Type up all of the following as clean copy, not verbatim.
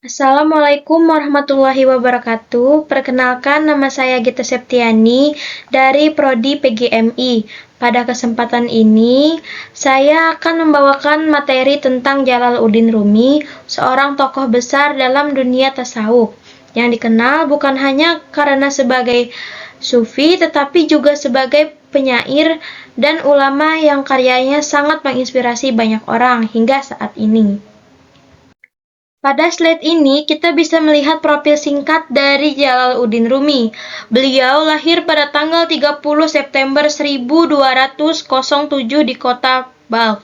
Assalamualaikum warahmatullahi wabarakatuh. Perkenalkan, nama saya Gita Septiani dari Prodi PGMI. Pada kesempatan ini, saya akan membawakan materi tentang Jalaluddin Rumi, seorang tokoh besar dalam dunia tasawuf, yang dikenal bukan hanya karena sebagai sufi, tetapi juga sebagai penyair dan ulama yang karyanya sangat menginspirasi banyak orang hingga saat ini. Pada slide ini, kita bisa melihat profil singkat dari Jalaluddin Rumi. Beliau lahir pada tanggal 30 September 1207 di kota Balkh,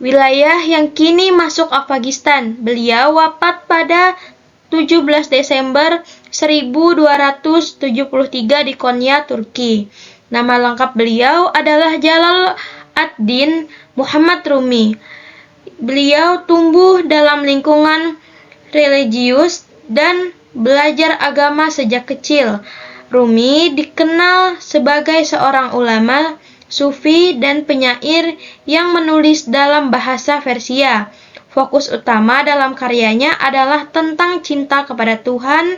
wilayah yang kini masuk Afghanistan. Beliau wafat pada 17 Desember 1273 di Konya, Turki. Nama lengkap beliau adalah Jalal ad-Din Muhammad Rumi. Beliau tumbuh dalam lingkungan religius dan belajar agama sejak kecil. Rumi dikenal sebagai seorang ulama, sufi, dan penyair yang menulis dalam bahasa Persia. Fokus utama dalam karyanya adalah tentang cinta kepada Tuhan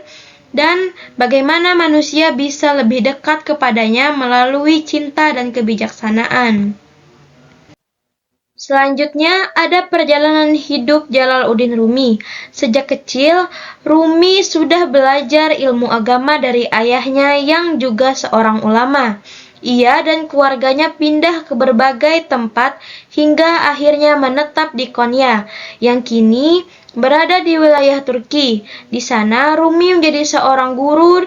dan bagaimana manusia bisa lebih dekat kepadanya melalui cinta dan kebijaksanaan. Selanjutnya ada perjalanan hidup Jalaluddin Rumi. Sejak kecil, Rumi sudah belajar ilmu agama dari ayahnya yang juga seorang ulama. Ia dan keluarganya pindah ke berbagai tempat hingga akhirnya menetap di Konya, yang kini berada di wilayah Turki. Di sana, Rumi menjadi seorang guru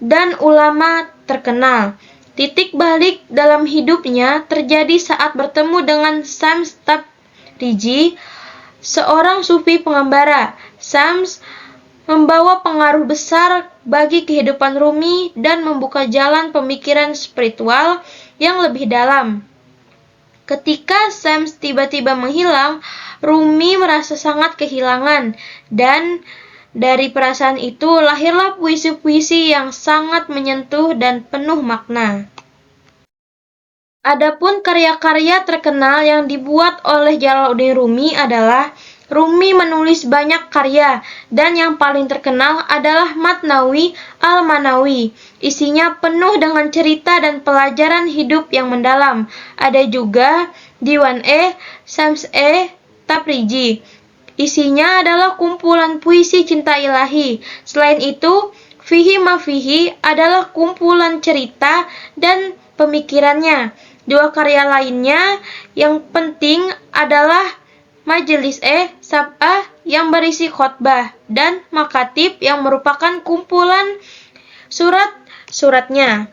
dan ulama terkenal. Titik balik dalam hidupnya terjadi saat bertemu dengan Shams Tabrizi, seorang sufi pengembara. Shams membawa pengaruh besar bagi kehidupan Rumi dan membuka jalan pemikiran spiritual yang lebih dalam. Ketika Shams tiba-tiba menghilang, Rumi merasa sangat kehilangan, dan dari perasaan itu lahirlah puisi-puisi yang sangat menyentuh dan penuh makna. Adapun karya-karya terkenal yang dibuat oleh Jalaluddin Rumi adalah Rumi menulis banyak karya, dan yang paling terkenal adalah Matnawi al-Manawi. Isinya penuh dengan cerita dan pelajaran hidup yang mendalam. Ada juga Diwan-e Shams-e Tabrizi. Isinya adalah kumpulan puisi cinta ilahi. Selain itu, Fihi Mafihi adalah kumpulan cerita dan pemikirannya. Dua karya lainnya yang penting adalah Majelis-e Sab'ah yang berisi khotbah dan Makatib yang merupakan kumpulan surat-suratnya.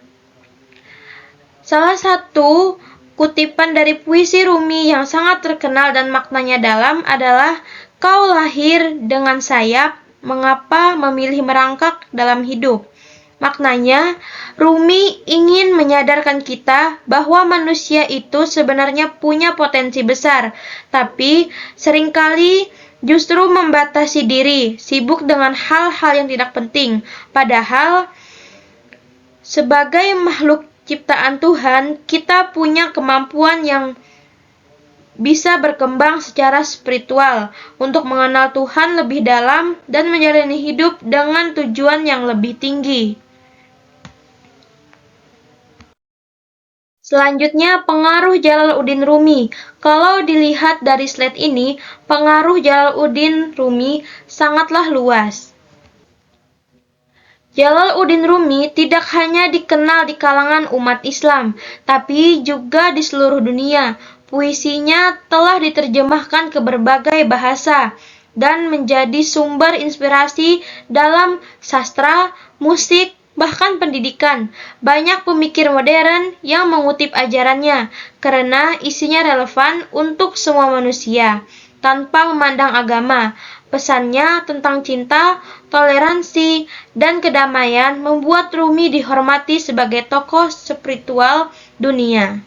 Salah satu kutipan dari puisi Rumi yang sangat terkenal dan maknanya dalam adalah "Kau lahir dengan sayap, mengapa memilih merangkak dalam hidup?" Maknanya, Rumi ingin menyadarkan kita bahwa manusia itu sebenarnya punya potensi besar, tapi seringkali justru membatasi diri, sibuk dengan hal-hal yang tidak penting. Padahal, sebagai makhluk ciptaan Tuhan, kita punya kemampuan yang bisa berkembang secara spiritual untuk mengenal Tuhan lebih dalam dan menjalani hidup dengan tujuan yang lebih tinggi. Selanjutnya, pengaruh Jalaluddin Rumi. Kalau dilihat dari slide ini, pengaruh Jalaluddin Rumi sangatlah luas. Jalaluddin Rumi tidak hanya dikenal di kalangan umat Islam, tapi juga di seluruh dunia. Puisinya telah diterjemahkan ke berbagai bahasa dan menjadi sumber inspirasi dalam sastra, musik, bahkan pendidikan. Banyak pemikir modern yang mengutip ajarannya karena isinya relevan untuk semua manusia, tanpa memandang agama. Pesannya tentang cinta, toleransi, dan kedamaian membuat Rumi dihormati sebagai tokoh spiritual dunia.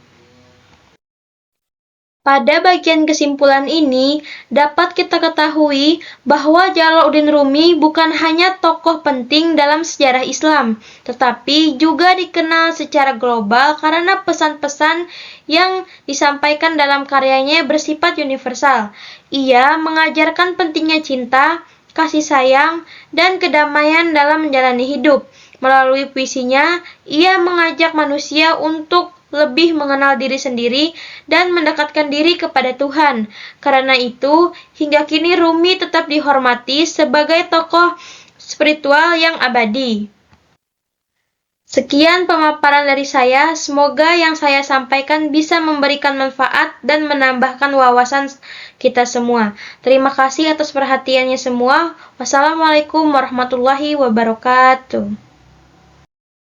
Pada bagian kesimpulan ini, dapat kita ketahui bahwa Jalaluddin Rumi bukan hanya tokoh penting dalam sejarah Islam, tetapi juga dikenal secara global karena pesan-pesan yang disampaikan dalam karyanya bersifat universal. Ia mengajarkan pentingnya cinta, kasih sayang, dan kedamaian dalam menjalani hidup. Melalui puisinya, ia mengajak manusia untuk lebih mengenal diri sendiri dan mendekatkan diri kepada Tuhan. Karena itu, hingga kini Rumi tetap dihormati sebagai tokoh spiritual yang abadi. Sekian pemaparan dari saya, semoga yang saya sampaikan bisa memberikan manfaat dan menambahkan wawasan kita semua. Terima kasih atas perhatiannya semua. Wassalamualaikum warahmatullahi wabarakatuh.